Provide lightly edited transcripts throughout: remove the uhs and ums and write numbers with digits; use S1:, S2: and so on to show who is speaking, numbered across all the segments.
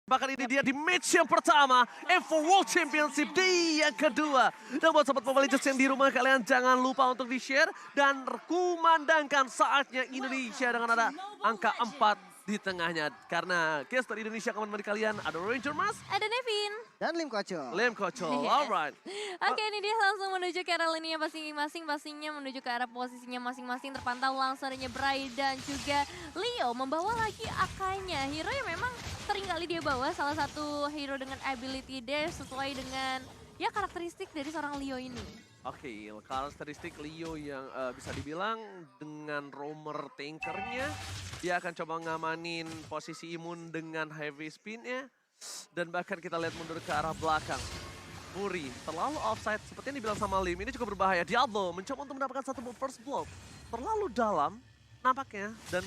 S1: Bahkan ini dia di match yang pertama, Evo World Championship di yang kedua. Dan buat sobat Mobile Legends yang di rumah, kalian jangan lupa untuk di-share dan kumandangkan saatnya Indonesia dengan ada angka 4 di tengahnya. Karena caster Indonesia akan menemani kalian, ada Ranger Mas,
S2: ada Nevin,
S3: dan Lim Koco.
S1: Lem Kocol, alright.
S2: Oke, ini dia langsung menuju ke arah lininya masing-masing, pastinya menuju ke arah posisinya masing-masing. Terpantau langsung adanya Bray dan juga Leo membawa lagi Akainya. Hero yang memang sering kali dia bawa, salah satu hero dengan ability dash sesuai dengan ya karakteristik dari seorang Leo ini.
S1: Oke, karakteristik Leo yang bisa dibilang dengan roamer tankernya, dia akan coba ngamanin posisi imun dengan heavy spinnya. Dan bahkan kita lihat mundur ke arah belakang. Fury terlalu offside, seperti yang dibilang sama Lim, ini cukup berbahaya. Diablo mencoba untuk mendapatkan satu first block. Terlalu dalam nampaknya, dan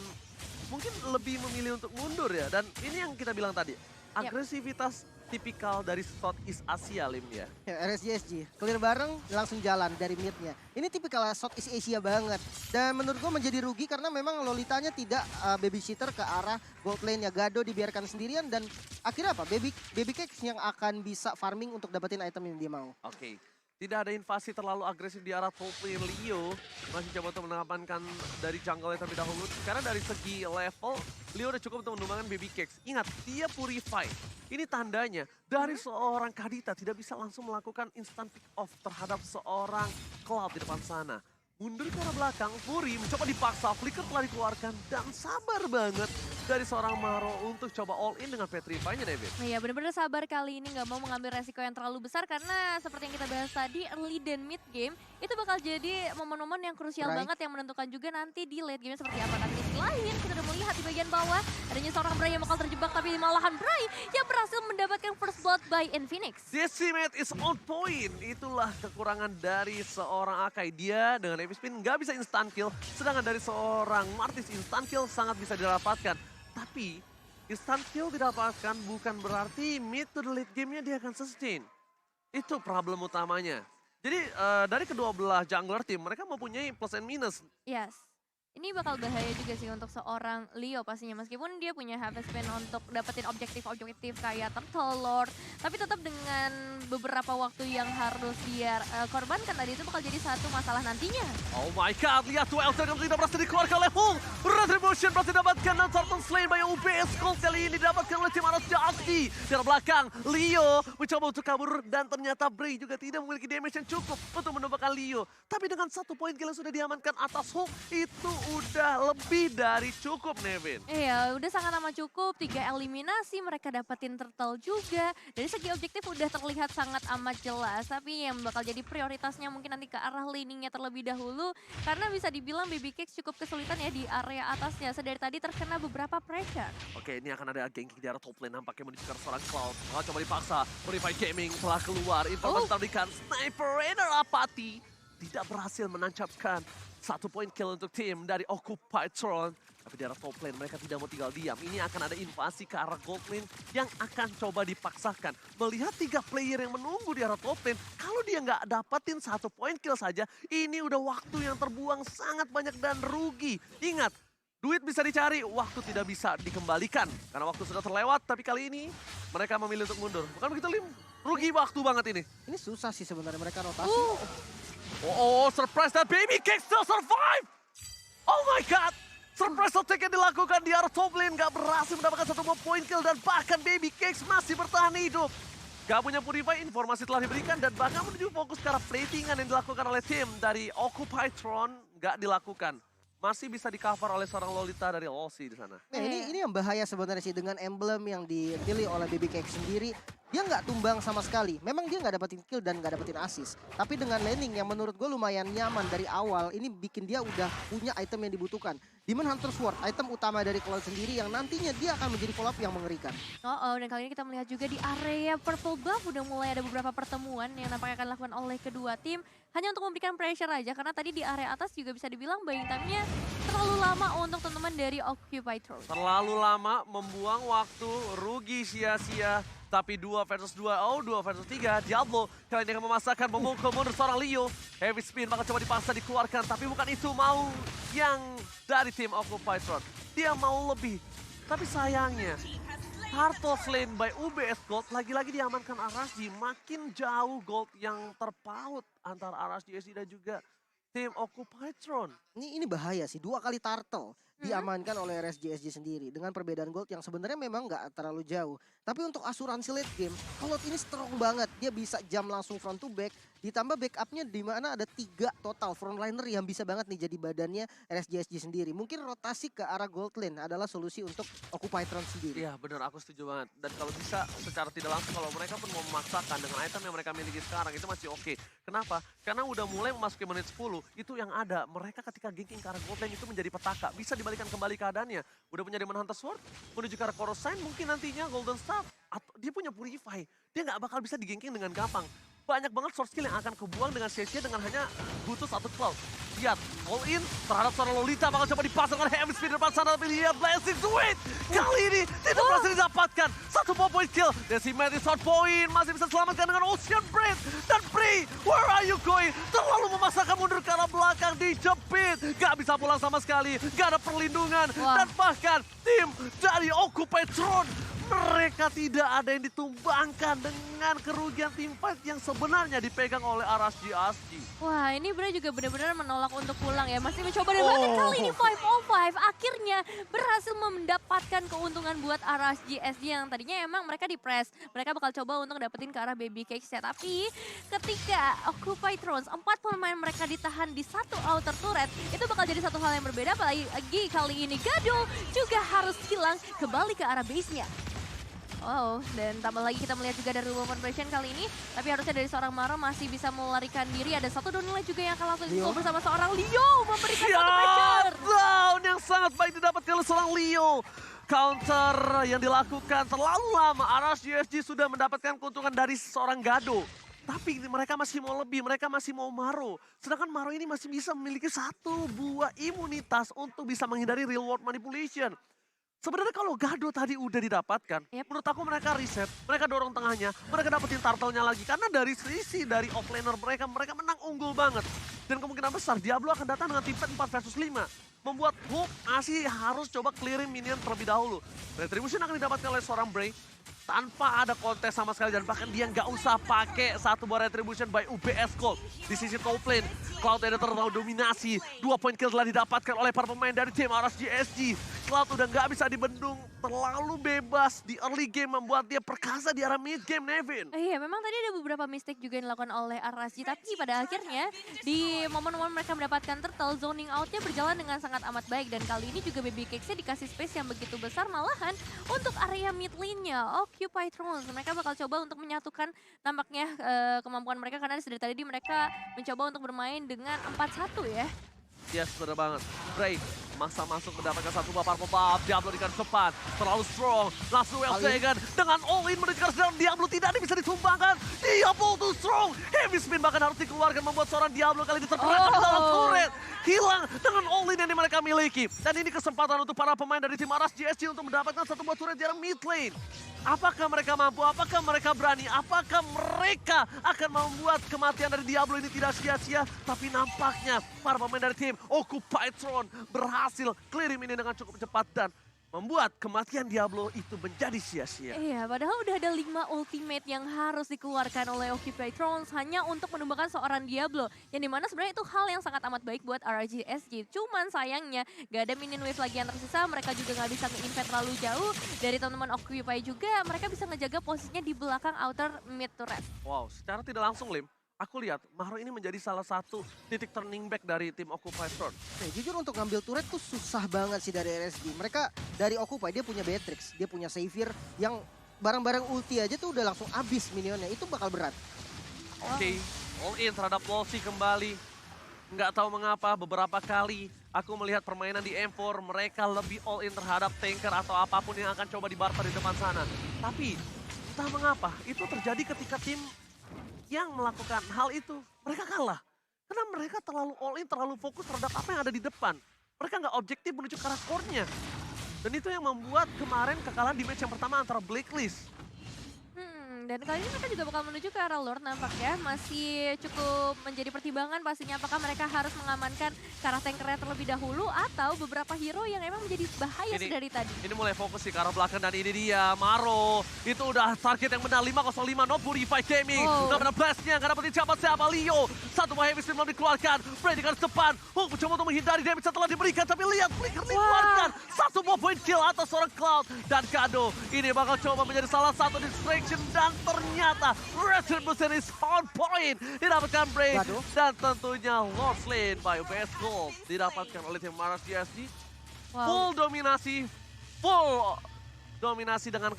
S1: mungkin lebih memilih untuk mundur ya. Dan ini yang kita bilang tadi, agresivitas tipikal dari Southeast Asia, Lim ya.
S3: Ya, RSGSG, clear bareng langsung jalan dari midnya. Ini tipikal Southeast Asia banget. Dan menurut gue menjadi rugi karena memang Lolitanya tidak babysitter ke arah gold lane-nya. Gado dibiarkan sendirian dan akhirnya apa? Baby Cakes yang akan bisa farming untuk dapetin item yang dia mau.
S1: Oke. Tidak ada invasi terlalu agresif di arah top lane. Leo masih coba untuk mengamankan dari jungle terlebih dahulu. Karena dari segi level, Leo udah cukup untuk menumbangkan Baby Cakes. Ingat, dia purify. Ini tandanya dari seorang Kadita tidak bisa langsung melakukan instant pick off terhadap seorang Cloud di depan sana. Mundur ke arah belakang, Fury mencoba dipaksa, flicker telah dikeluarkan dan sabar banget dari seorang Maro untuk coba all in dengan Petrify-nya, David.
S2: Iya, benar-benar sabar kali ini, nggak mau mengambil resiko yang terlalu besar karena seperti yang kita bahas tadi, early dan mid game itu bakal jadi momen-momen yang krusial banget yang menentukan juga nanti di late game seperti apa. Tapi di sisi lain kita udah melihat di bagian bawah adanya seorang Bray yang bakal terjebak, tapi malahan Bray yang berhasil mendapatkan first blood by Infinix.
S1: Decimate is on point. Itulah kekurangan dari seorang Akai. Dia dengan heavy spin nggak bisa instant kill, sedangkan dari seorang Martis instant kill sangat bisa didapatkan. Tapi instant kill didapatkan bukan berarti mid to the late game-nya dia akan sustain. Itu problem utamanya. Jadi dari kedua belah jungler tim, mereka mempunyai plus and minus.
S2: Yes. Ini bakal bahaya juga sih untuk seorang Leo pastinya, meskipun dia punya harvest spin untuk dapetin objektif-objektif kayak Turtle Lord, tapi tetap dengan beberapa waktu yang harus dia korbankan tadi itu bakal jadi satu masalah nantinya.
S1: Oh my god, lihat tuh Elton yang tidak berhasil dikeluarkan oleh Hung. Retribution berhasil didapatkan dan Turtle slain by UBS Gold kali ini didapatkan oleh tim Aros Jati. Di belakang, Leo mencoba untuk kabur dan ternyata Bray juga tidak memiliki damage yang cukup untuk menumbangkan Leo. Tapi dengan satu poin kill yang sudah diamankan atas Hung, itu udah lebih dari cukup, Nevin.
S2: Iya, udah sangat amat cukup. 3 eliminasi, mereka dapetin turtle juga. Dari segi objektif udah terlihat sangat amat jelas. Tapi yang bakal jadi prioritasnya mungkin nanti ke arah laningnya terlebih dahulu. Karena bisa dibilang Baby Cakes cukup kesulitan ya di area atasnya. Sedari tadi terkena beberapa pressure.
S1: Oke, ini akan ada ganking di arah top lane. Nampaknya menuju ke seorang Cloud. Malah coba dipaksa. Purify Gaming telah keluar. Informasi tarikan Sniper Raider Apati tidak berhasil menancapkan satu poin kill untuk tim dari Occupied Throne. Tapi di arah top lane mereka tidak mau tinggal diam. Ini akan ada invasi ke arah gold lane yang akan coba dipaksakan. Melihat 3 player yang menunggu di arah top lane, kalau dia nggak dapetin satu poin kill saja, ini udah waktu yang terbuang sangat banyak dan rugi. Ingat, duit bisa dicari, waktu tidak bisa dikembalikan. Karena waktu sudah terlewat, tapi kali ini mereka memilih untuk mundur. Bukan begitu, Lim? Rugi waktu banget ini.
S3: Ini susah sih sebenarnya mereka rotasi.
S1: Oh, surprise that Baby Cakes still survive! Oh my god! Surprise attack yang dilakukan di arah top lane gak berhasil mendapatkan satu poin kill dan bahkan Baby Cakes masih bertahan hidup. Gak punya Purify, informasi telah diberikan dan bahkan menuju fokus ke arah platingan yang dilakukan oleh tim dari Occupied Throne gak dilakukan. Masih bisa di-cover oleh seorang Lolita dari Losi di sana.
S3: Nah, ini yang bahaya sebenarnya sih dengan emblem yang dipilih oleh Baby Cake sendiri. Dia nggak tumbang sama sekali. Memang dia nggak dapetin kill dan nggak dapetin assist. Tapi dengan laning yang menurut gue lumayan nyaman dari awal, ini bikin dia udah punya item yang dibutuhkan. Demon Hunter Sword, item utama dari Cloud sendiri yang nantinya dia akan menjadi follow up yang mengerikan.
S2: Dan kali ini kita melihat juga di area Purple Buff udah mulai ada beberapa pertemuan yang nampaknya akan dilakukan oleh kedua tim. Hanya untuk memberikan pressure aja, karena tadi di area atas juga bisa dibilang buying time-nya terlalu lama untuk teman-teman dari Occupied Throne.
S1: Terlalu lama, membuang waktu, rugi sia-sia. Tapi 2 versus 2, 2 versus 3, Diablo kali ini akan memasakkan memukul mundur seorang Leo. Heavy spin bakal coba dipaksa dikeluarkan, tapi bukan itu mau yang dari tim Occupied Throne. Dia mau lebih, tapi sayangnya Turtle slain by UBS Gold, lagi-lagi diamankan RSG. Makin jauh Gold yang terpaut antara RSG SG dan juga tim Occupytron.
S3: Ini bahaya sih, 2 kali turtle diamankan oleh RSGSG sendiri dengan perbedaan gold yang sebenarnya memang nggak terlalu jauh. Tapi untuk asuransi late game, Cloud ini strong banget. Dia bisa jam langsung front to back, ditambah backupnya di mana ada 3 total frontliner yang bisa banget nih jadi badannya RSGSG sendiri. Mungkin rotasi ke arah gold lane adalah solusi untuk Occupytron sendiri.
S1: Iya benar, aku setuju banget. Dan kalau bisa secara tidak langsung kalau mereka pun mau memaksakan dengan item yang mereka miliki sekarang itu masih oke. Kenapa? Karena udah mulai memasuki menit 10, itu yang ada. Mereka ketika ganking ke arah gold lane itu menjadi petaka. Bisa dibalikan kembali keadaannya. Udah punya Demon Hunter Sword, menuju ke arah Corosine, mungkin nantinya Golden Staff. Atau dia punya Purify. Dia nggak bakal bisa digengking dengan gampang. Banyak banget sword skill yang akan kebuang dengan sia-sia dengan hanya butuh 1 cloud. Lihat, all in terhadap seorang Lolita bakal coba dipasang oleh Heavy Speed depan sana. Tapi lihat, Blessing to it. Kali ini tidak berhasil didapatkan. 1 point kill. Decimate short point. Masih bisa selamatkan dengan Ocean Breath. Dan Bree, where are you going? Terlalu memaksakan mundur ke arah belakang. Dijepit. Gak bisa pulang sama sekali. Gak ada perlindungan. Dan bahkan tim dari Occupytron, mereka tidak ada yang ditumbangkan dengan kerugian tim fight yang sebenarnya dipegang oleh RSG ASG.
S2: Wah, ini Bray juga benar-benar menolak untuk pulang ya. Masih mencoba dan bahkan kali ini 5-on-5 akhirnya berhasil mendapatkan keuntungan buat RSG SG yang tadinya emang mereka di press. Mereka bakal coba untuk dapetin ke arah Baby Cakes ya. Tapi ketika Occupytron 4 pemain mereka ditahan di satu outer turret, itu bakal jadi satu hal yang berbeda. Apalagi kali ini Gado juga harus hilang kembali ke arah base-nya. Wow, dan tambah lagi kita melihat juga dari Woman Version kali ini. Tapi harusnya dari seorang Maro masih bisa melarikan diri. Ada satu Donila juga yang akan langsung disusul bersama seorang Leo. Memberikan satu pressure.
S1: Down yang sangat baik didapatkan oleh seorang Leo. Counter yang dilakukan terlalu lama. RSGSG sudah mendapatkan keuntungan dari seorang Gado. Tapi mereka masih mau lebih, mereka masih mau Maro. Sedangkan Maro ini masih bisa memiliki 1 buah imunitas untuk bisa menghindari real world manipulation. Sebenarnya kalau Gado tadi udah didapatkan, menurut aku mereka reset, mereka dorong tengahnya, mereka dapetin turtle-nya lagi. Karena dari sisi dari offlaner mereka menang unggul banget. Dan kemungkinan besar Diablo akan datang dengan tim fight 4 versus 5. Membuat Hope masih harus coba clearing minion terlebih dahulu. Retribution akan didapatkan oleh seorang Bray tanpa ada kontes sama sekali, dan bahkan dia nggak usah pakai 1 buah Retribution by UBS Gold. Di sisi top lane, Cloud ada terlalu dominasi. 2 point kill telah didapatkan oleh para pemain dari tim RSGSG. Cloud udah nggak bisa dibendung, terlalu bebas di early game membuat dia perkasa di arah mid game, Nevin.
S2: Iya, memang tadi ada beberapa mistake juga yang dilakukan oleh RSG, tapi pada akhirnya di momen-momen mereka mendapatkan turtle, zoning outnya berjalan dengan sangat amat baik. Dan kali ini juga Baby Cakes-nya dikasih space yang begitu besar, malahan untuk area mid lane-nya Occupytron. Mereka bakal coba untuk menyatukan nampaknya kemampuan mereka, karena dari tadi mereka mencoba untuk bermain dengan 4-1 ya.
S1: Yes, bener banget. Bray masa masuk mendapatkan 1 buah purple buff. Diablo di garis depan, terlalu strong. Langsung well taken dengan all in menuju garis depan. Diablo tidak bisa ditumbangkan. Diablo too strong. Heavy spin bahkan harus dikeluarkan, membuat seorang Diablo kali ini terperangkap dalam turret. Hilang dengan all in yang mereka miliki. Dan ini kesempatan untuk para pemain dari tim RSGSG untuk mendapatkan 1 buah turret di arah mid lane. Apakah mereka mampu? Apakah mereka berani? Apakah mereka akan membuat kematian dari Diablo ini tidak sia-sia? Tapi nampaknya para pemain dari tim Occupytron berhasil clearing ini dengan cukup cepat dan membuat kematian Diablo itu menjadi sia-sia.
S2: Iya, padahal udah ada 5 ultimate yang harus dikeluarkan oleh Occupytron hanya untuk menumbangkan seorang Diablo. Yang dimana sebenarnya itu hal yang sangat amat baik buat RSGSG. Cuman sayangnya gak ada minion wave lagi yang tersisa, mereka juga gak bisa nge-invade terlalu jauh. Dari teman-teman Occupy juga, mereka bisa ngejaga posisinya di belakang outer mid turret.
S1: Wow, secara tidak langsung Lim, aku lihat Maro ini menjadi salah satu titik turning back dari tim Occupytron.
S3: Jujur untuk ngambil turret tuh susah banget sih dari RSG. Mereka dari Occupy dia punya Beatrix, dia punya Xavier yang barang-barang ulti aja tuh udah langsung habis minionnya. Itu bakal berat.
S1: Oke, all in terhadap Losi kembali. Nggak tahu mengapa beberapa kali aku melihat permainan di M4 mereka lebih all in terhadap tanker atau apapun yang akan coba dibarter di depan sana. Tapi entah mengapa itu terjadi ketika tim yang melakukan hal itu, mereka kalah. Karena mereka terlalu all in, terlalu fokus terhadap apa yang ada di depan. Mereka nggak objektif menuju ke arah core-nya. Dan itu yang membuat kemarin kekalahan di match yang pertama antara Blacklist.
S2: Dan kali ini mereka juga bakal menuju ke arah Lord nampaknya. Masih cukup menjadi pertimbangan pastinya apakah mereka harus mengamankan ke arah tankernya terlebih dahulu atau beberapa hero yang emang menjadi bahaya dari tadi.
S1: Ini mulai fokus sih ke arah belakang dan ini dia Maro. Itu udah target yang benar 505 no Purify Gaming. Udah benar blastnya, gak dapetin siapa-siapa. Leo, satu buah heavy spin belum dikeluarkan. Freddy di garis depan. Hook mencoba untuk menghindari damage setelah diberikan. Tapi lihat Flicker dikeluarkan. Satu buah point kill atas seorang Cloud. Dan Kado ini bakal coba menjadi salah satu distraction. Dan ternyata Retribution is on point. Didapatkan break. Dan tentunya Lost Lane by Best Gold. Didapatkan oleh tim Maras GSG. Full dominasi. Full dominasi dengan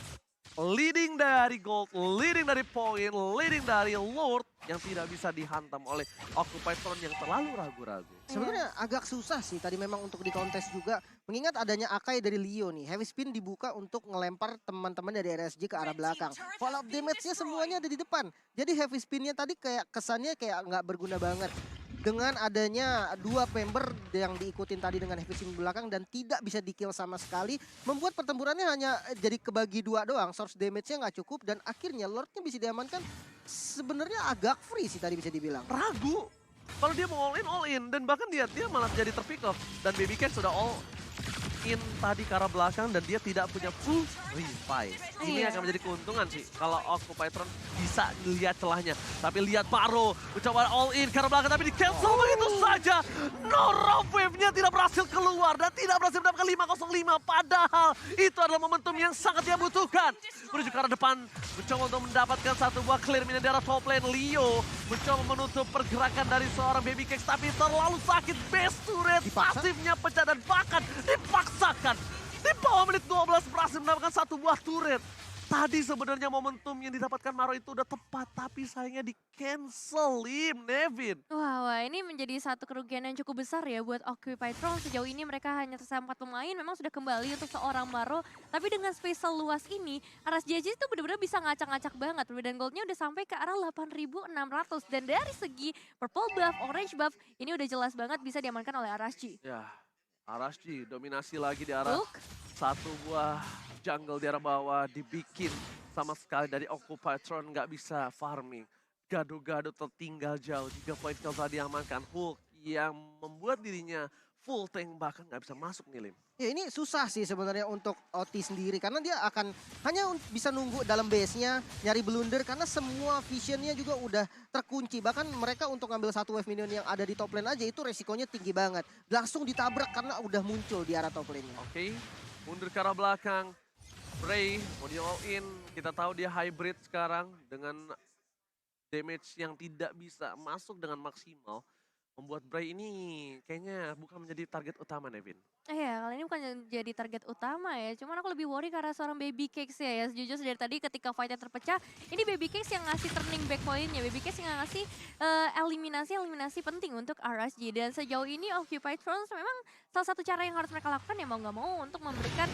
S1: leading dari Gold, leading dari Point, leading dari Lord yang tidak bisa dihantam oleh Occupy Throne yang terlalu ragu-ragu.
S3: Sebenarnya agak susah sih tadi memang untuk dikontes juga. Mengingat adanya Akai dari Leo nih. Heavy spin dibuka untuk ngelempar teman-teman dari RSG ke arah belakang. Follow up damage-nya semuanya ada di depan. Jadi heavy spin-nya tadi kayak kesannya kayak nggak berguna banget. Dengan adanya dua member yang diikutin tadi dengan heavy spin belakang dan tidak bisa di-kill sama sekali. Membuat pertempurannya hanya jadi kebagi dua doang. Source damage-nya nggak cukup dan akhirnya Lord-nya bisa diamankan. Sebenarnya agak free sih tadi bisa dibilang.
S1: Ragu. Kalau dia mau all in. Dan bahkan dia malah jadi terpick off. Dan Baby Cat sudah all in tadi ke arah belakang dan dia tidak punya full revive. Ini akan menjadi keuntungan sih kalau Occupy Throne bisa lihat celahnya. Tapi lihat Maro mencoba all in ke arah belakang tapi di cancel begitu saja. No wave-nya tidak berhasil keluar dan tidak berhasil mendapatkan 505. Padahal itu adalah momentum yang sangat dia butuhkan. Menuju ke arah depan mencoba untuk mendapatkan satu buah clear minion dari top lane. Leo mencoba menutup pergerakan dari seorang Baby Cakes tapi terlalu sakit. Best turret pasifnya pecah dan bahkan dipaksakan. Di bawah menit 12 berhasil mendapatkan satu buah turret. Tadi sebenarnya momentum yang didapatkan Maro itu udah tepat. Tapi sayangnya di cancel Nevin.
S2: Wah, ini menjadi satu kerugian yang cukup besar ya buat Occupy Throne. Sejauh ini mereka hanya tersisa 4 pemain. Memang sudah kembali untuk seorang Maro. Tapi dengan space luas ini, RSGJ itu benar-benar bisa ngacak-ngacak banget. Perbedaan goldnya udah sampai ke arah 8.600. Dan dari segi purple buff, orange buff, ini udah jelas banget bisa diamankan oleh RSG.
S1: Ya. Arashi dominasi lagi di arah satu buah jungle di arah bawah dibikin sama sekali dari Occupy Throne nggak bisa farming. Gado-gado tertinggal jauh. 3 poin kill telah diamankan. Hulk yang membuat dirinya full tank bahkan nggak bisa masuk nih Lim.
S3: Ya ini susah sih sebenarnya untuk OT sendiri karena dia akan hanya bisa nunggu dalam base-nya, nyari blunder karena semua vision-nya juga udah terkunci. Bahkan mereka untuk ngambil satu wave minion yang ada di top lane aja itu resikonya tinggi banget. Langsung ditabrak karena udah muncul di arah top lane-nya.
S1: Oke, mundur ke arah belakang. Bray mau di all in, kita tahu dia hybrid sekarang dengan damage yang tidak bisa masuk dengan maksimal. Membuat Bray ini kayaknya bukan menjadi target utama Nevin.
S2: Iya, kali ini bukan jadi target utama ya. Cuman aku lebih worry karena seorang Baby Cakes ya. Sejujurnya dari tadi ketika fightnya terpecah, ini Baby Cakes yang ngasih turning back point-nya. Baby Cakes yang ngasih eliminasi penting untuk RSG. Dan sejauh ini Occupy Throne memang salah satu cara yang harus mereka lakukan ya mau nggak mau untuk memberikan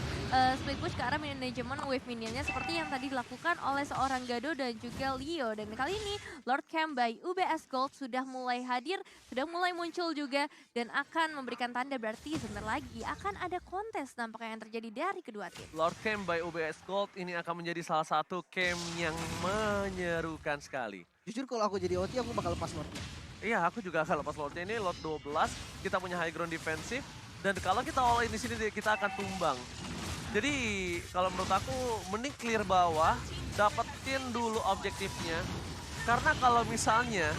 S2: split push ke arah manajemen wave minionnya. Seperti yang tadi dilakukan oleh seorang Gado dan juga Leo. Dan kali ini Lord Camp by UBS Gold sudah mulai hadir, sudah mulai muncul juga. Dan akan memberikan tanda berarti sebentar lagi akan ada kontes nampaknya yang terjadi dari kedua tim.
S1: Lord Camp by UBS Gold ini akan menjadi salah satu camp yang menyerukan sekali.
S3: Jujur kalau aku jadi OT aku bakal lepas Lord-nya.
S1: Iya, aku juga akan lepas Lordnya ini, Lord 12. Kita punya high ground defensif. Dan kalau kita all in di sini kita akan tumbang. Jadi kalau menurut aku mending clear bawah, dapetin dulu objektifnya. Karena kalau misalnya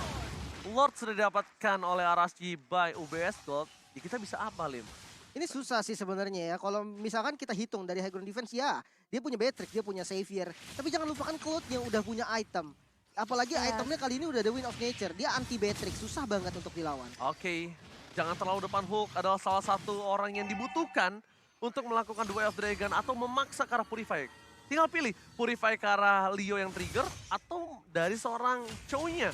S1: Lord sudah didapatkan oleh RSG by UBS Gold, ya kita bisa apa Lim?
S3: Ini susah sih sebenarnya ya. Kalau misalkan kita hitung dari high ground defense ya, dia punya Beatrix, dia punya Savior. Tapi jangan lupakan Cloud yang udah punya item. Apalagi itemnya kali ini udah ada Wind of Nature. Dia anti Beatrix, susah banget untuk dilawan.
S1: Oke, jangan terlalu depan. Hulk adalah salah satu orang yang dibutuhkan untuk melakukan Duel of Dragon atau memaksa ke arah Purify. Tinggal pilih Purify ke arah Leo yang trigger atau dari seorang Chow-nya.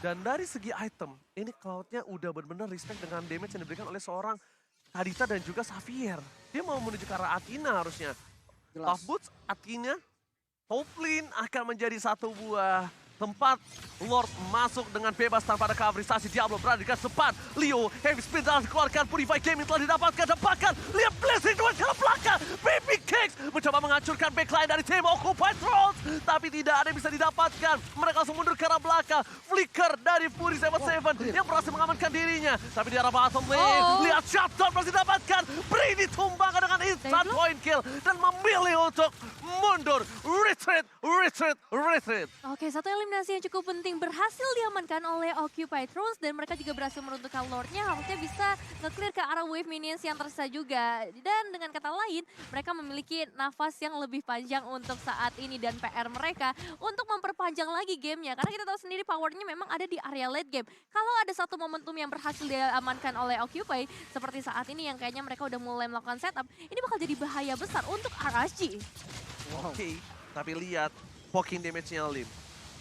S1: Dan dari segi item, ini Cloud-nya udah benar-benar respect dengan damage yang diberikan oleh seorang Kadita dan juga Xavier. Dia mau menuju ke arah Athena harusnya. Top Boots, Athena, top lane akan menjadi satu buah tempat Lord masuk dengan bebas tanpa ada coverisasi. Diablo berada di garis depan. Leo, heavy spin telah dikeluarkan. Purify Gaming telah didapatkan. Dan bahkan lihat blessing dua ke belakang. Baby Cakes mencoba menghancurkan backline dari tim Occupy Throne. tapi tidak ada yang bisa didapatkan. Mereka langsung mundur ke arah belakang. Flicker dari Fury 77 yang berhasil mengamankan dirinya. Tapi di arah bottom lane, lihat shutdown berhasil didapatkan. Bri ditumbangkan dengan instant point kill dan memilih untuk mundur. Retreat.
S2: Oke, satu eliminasi yang cukup penting berhasil diamankan oleh Occupy Thrones dan mereka juga berhasil meruntuhkan Lordnya, harusnya bisa nge-clear ke arah wave minions yang tersisa juga. Dan dengan kata lain, mereka memiliki nafas yang lebih panjang untuk saat ini dan PR mereka untuk memperpanjang lagi gamenya. Karena kita tahu sendiri powernya memang ada di area late game. Kalau ada satu momentum yang berhasil diamankan oleh Occupy, seperti saat ini yang kayaknya mereka udah mulai melakukan setup, ini bakal jadi bahaya besar untuk RSG.
S1: Oke, tapi lihat poking damage-nya Lim.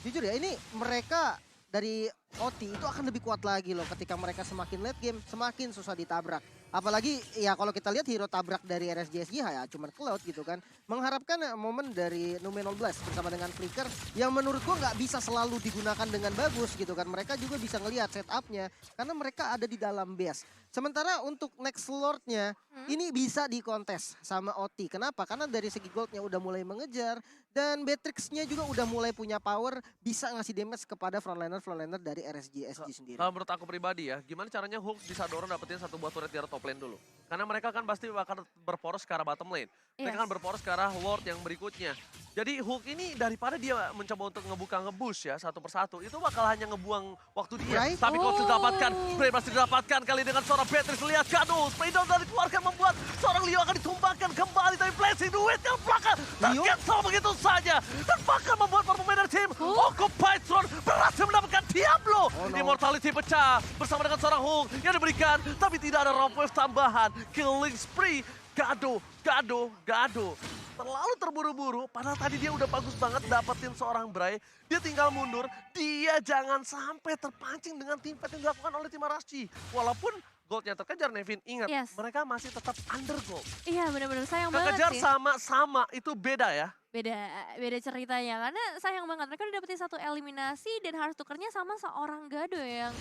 S3: Jujur ya, ini mereka dari OT itu akan lebih kuat lagi loh ketika mereka semakin late game, semakin susah ditabrak. Apalagi ya kalau kita lihat hero tabrak dari RSGSG ya cuman Cloud gitu kan. Mengharapkan momen dari Numenor Blast bersama dengan Flicker yang menurut gua nggak bisa selalu digunakan dengan bagus gitu kan. Mereka juga bisa ngelihat setupnya karena mereka ada di dalam base. Sementara untuk next Lord-nya ini bisa dikontes sama OT. Kenapa? Karena dari segi goldnya udah mulai mengejar dan Beatrix-nya juga udah mulai punya power bisa ngasih damage kepada frontliner dari RSGSG sendiri.
S1: Kalau menurut aku pribadi ya, gimana caranya Hulk bisa dorong dapetin satu buah turret di arah top lane dulu. Karena mereka kan pasti bakal berporos ke arah bottom lane. Mereka kan berporos ke arah Lord yang berikutnya. Jadi Hulk ini daripada dia mencoba untuk nge-bush ya satu persatu, itu bakal hanya ngebuang waktu dia.
S3: Right.
S1: Tapi kalau didapatkan, Bray masih didapatkan kali dengan seorang Beatrix. Lihat Shadow, spray down dari keluarkan membuat seorang Leo akan ditumbangkan kembali. Tapi blessing duit yang belakang, tercancel begitu saja. Dan bahkan membuat para pemain dari tim Occupy Throne berhasil mendapatkan Diablo. Immortality pecah bersama dengan seorang Hulk yang diberikan. Tapi tidak ada rope wave tambahan. Killing spree, Gado. Terlalu terburu-buru, padahal tadi dia udah bagus banget dapetin seorang Bray. Dia tinggal mundur, dia jangan sampai terpancing dengan tim fight yang dilakukan oleh tim RSG. Walaupun goldnya terkejar, Nevin, ingat mereka masih tetap under gold.
S2: Iya benar-benar sayang banget
S1: Kekejar
S2: sih.
S1: sama-sama, itu beda ya.
S2: Beda ceritanya, karena sayang banget mereka udah dapetin satu eliminasi dan harus tukernya sama seorang Gado yang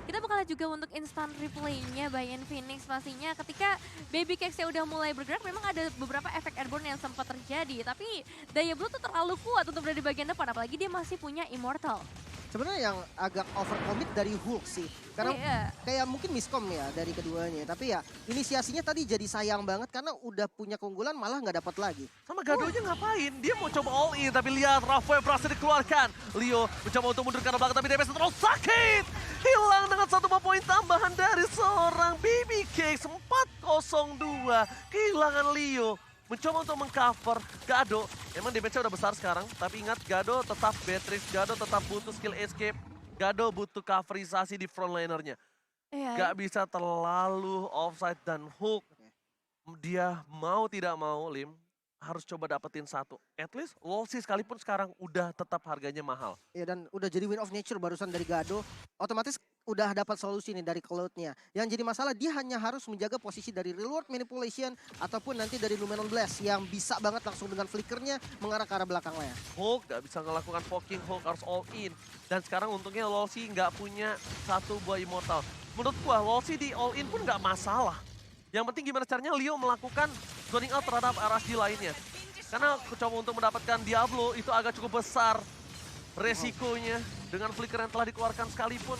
S2: kita bakal juga untuk instant replaynya by Infinix pastinya ketika Baby Cakes-nya udah mulai bergerak memang ada beberapa efek airborne yang sempat terjadi, tapi daya Blue tuh terlalu kuat untuk berada di bagian depan, apalagi dia masih punya Immortal.
S3: Sebenarnya yang agak overcommit dari Hulk sih. Karena kayak mungkin miskom ya dari keduanya. Tapi ya inisiasinya tadi jadi sayang banget karena udah punya keunggulan malah nggak dapat lagi.
S1: Sama Gadonya ngapain? Dia mau coba all in tapi lihat Rafael berhasil dikeluarkan. Leo mencoba untuk mundur ke arah belakang tapi DPS terlalu sakit. Hilang dengan satu poin tambahan dari seorang BB Cakes 402. Kehilangan Leo. Mencoba untuk mengcover Gado. Emang damage-nya udah besar sekarang. Tapi ingat Gado tetap Beatrix. Gado tetap butuh skill escape. Gado butuh coverisasi di frontlinernya. Gak bisa terlalu offside dan Hulk. Dia mau tidak mau Lim harus coba dapetin satu. At least Lolsi sekalipun sekarang udah tetap harganya mahal.
S3: Iya dan udah jadi win of nature barusan dari Gado. Otomatis udah dapat solusi nih dari Cloud-nya. Yang jadi masalah dia hanya harus menjaga posisi dari reward manipulation ataupun nanti dari Numenor Blast yang bisa banget langsung dengan flickernya mengarah ke arah belakang layar.
S1: Hulk gak bisa ngelakukan poking, Hulk harus all in. Dan sekarang untungnya Lolsi nggak punya satu buah immortal. Menurut gua Lolsi di all in pun nggak masalah. Yang penting gimana caranya Leo melakukan zoning out terhadap RSG lainnya. Karena coba untuk mendapatkan Diablo itu agak cukup besar resikonya. Dengan flicker yang telah dikeluarkan sekalipun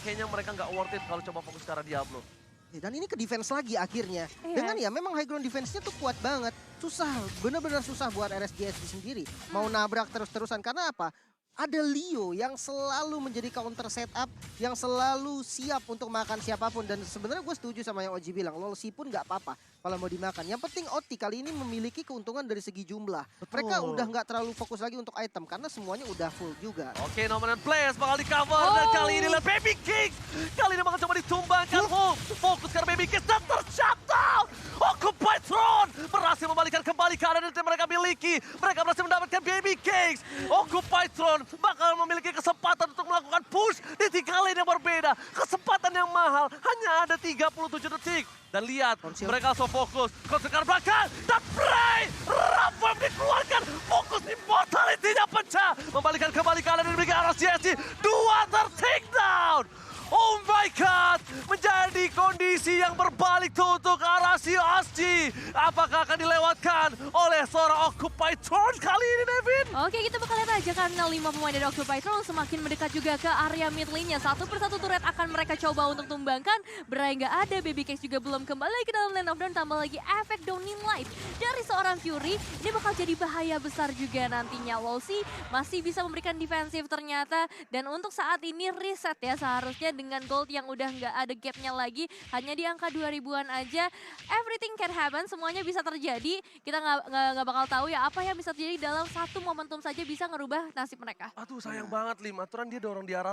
S1: kayaknya mereka nggak worth it kalau coba fokus ke arah Diablo.
S3: Dan ini ke defense lagi akhirnya. Dengan ya memang high ground defense-nya tuh kuat banget. Susah, bener-bener susah buat RSGSG sendiri. Mau nabrak terus-terusan karena apa? Ada Leo yang selalu menjadi counter setup, yang selalu siap untuk makan siapapun. Dan sebenarnya gue setuju sama yang Oji bilang, Lolsi pun nggak apa-apa kalau mau dimakan. Yang penting OT kali ini memiliki keuntungan dari segi jumlah. Mereka udah nggak terlalu fokus lagi untuk item karena semuanya udah full juga.
S1: Oke, Nomanan Players bakal di cover dan kali ini lihat Baby Cakes. Kali ini bakal coba ditumbangkan Hulk. Fokus ke Baby Cakes dan tershutdown. Occupy Throne berhasil membalikan kembali keadaan yang mereka miliki. Mereka berhasil mendapatkan Baby Cakes. Occupy Throne bakal memiliki kesempatan untuk melakukan push di 3 lane yang berbeda. Kesempatan yang mahal hanya ada 37 detik. Dan lihat, mereka langsung fokus. Konsekan belakang, dan Bray! Rafael dikeluarkan, fokus Immortality-nya pecah. Membalikan kembali keadaan dan diberikan RSGSG. 2 ter-take down! Oh my God! Menjadi kondisi yang berbalik tuh untuk RSGSG. Apakah akan dilewatkan oleh seorang Occupy Throne kali ini, Nevin?
S2: Oke, kita bakal lihat aja karena 5 pemain dari Occupy Throne semakin mendekat juga ke area mid lane-nya. Satu persatu turret akan mereka coba untuk tumbangkan. Berai nggak ada, Baby Cakes juga belum kembali ke dalam lane of dawn. Tambah lagi efek Downing Light dari seorang Fury. Ini bakal jadi bahaya besar juga nantinya. Lolsi masih bisa memberikan defensif ternyata. Dan untuk saat ini reset ya seharusnya dengan gold yang udah nggak ada gapnya lagi. Hanya di angka 2000-an aja. Everything can happen, semuanya bisa terjadi. Kita nggak bakal tahu ya apa yang bisa terjadi dalam satu momentum saja bisa ngerubah nasib mereka.
S1: Aduh sayang banget Lim, aturan dia dorong di arah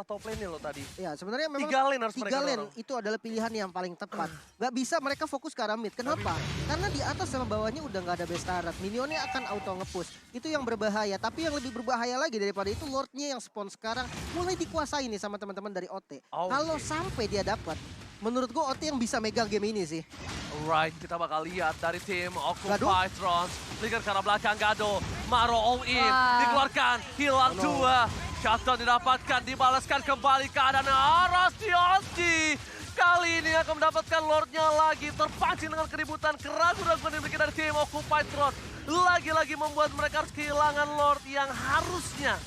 S1: top lane-nya loh tadi.
S3: Ya sebenarnya memang
S1: 3 lane harus mereka
S3: 3 lane
S1: dorong.
S3: itu adalah pilihan yang paling tepat. Gak bisa mereka fokus ke arah mid. Kenapa? Karena di atas sama bawahnya udah gak ada base turret. Minionnya akan auto nge-push. Itu yang berbahaya. Tapi yang lebih berbahaya lagi daripada itu Lordnya yang spawn sekarang mulai dikuasai nih sama teman-teman dari OT.
S1: Oh,
S3: Kalau
S1: oke.
S3: sampai dia dapat, menurut gue OT yang bisa megang game ini sih.
S1: Alright, kita bakal lihat dari tim
S3: Gado?
S1: Occupy Throne. Flicker ke arah belakang Gado. Maro all in,
S2: Wah.
S1: dikeluarkan, hilang
S3: Oh, no.
S1: 2. Shutdown didapatkan, dibalaskan kembali keadaan Aras Dionji. Kali ini akan mendapatkan Lordnya lagi, terpancing dengan keributan, keraguan-keraguan yang dimiliki dari tim Occupy Throne. Lagi-lagi membuat mereka harus kehilangan Lord yang harusnya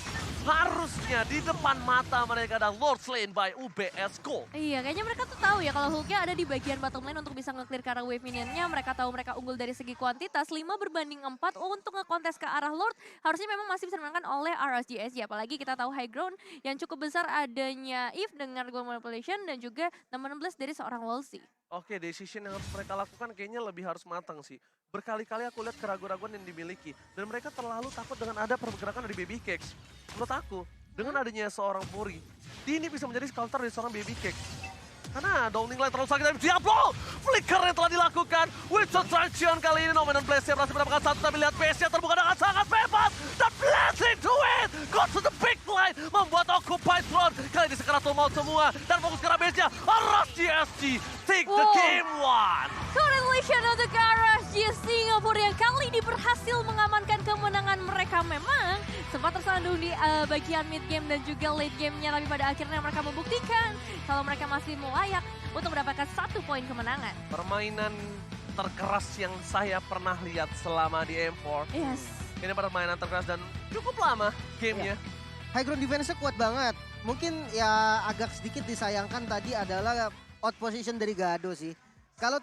S1: di depan mata mereka adalah Lord Slain by UBS Gold.
S2: Iya, kayaknya mereka tuh tahu ya kalau hooknya ada di bagian bottom lane untuk bisa nge-clear ke arah wave minionnya. Mereka tahu mereka unggul dari segi kuantitas, 5 berbanding 4 untuk ngekontes ke arah Lord. Harusnya memang masih bisa dimenangkan oleh RSGSG. Apalagi kita tahu high ground yang cukup besar adanya Eve dengan goal manipulation dan juga 16 dari seorang Wolsey.
S1: Oke, decision yang harus mereka lakukan kayaknya lebih harus matang sih. Berkali-kali aku lihat keraguan-keraguan yang dimiliki. Dan mereka terlalu takut dengan ada pergerakan dari Baby Cakes. Menurut aku, dengan adanya seorang Fury, ini bisa menjadi counter dari seorang Baby Cakes. Karena Downing Light terlalu sakit dari Diablo. Flicker yang telah dilakukan. With Transition kali ini Nomen dan Blaze berhasil mendapatkan satu. Tapi lihat base-nya terbuka dengan sangat bebas. Dan Blazing to it. Go to the big line. Membuat Occupy Throne. Kali ini sekarang mau semua. Dan fokus ke arah base-nya. Aras GSG. Take the
S2: Wow.
S1: game one.
S2: Congratulations untuk RSG Singapura yang kali ini berhasil mengamankan kemenangan mereka. Memang sempat tersandung di bagian mid game dan juga late game-nya. Tapi pada akhirnya mereka membuktikan kalau mereka masih layak untuk mendapatkan 1 poin kemenangan.
S1: Permainan terkeras yang saya pernah lihat selama di M4.
S2: Yes.
S1: Ini permainan terkeras dan cukup lama gamenya.
S3: High ground defense-nya kuat banget. Mungkin ya agak sedikit disayangkan tadi adalah out position dari Gado sih. Kalau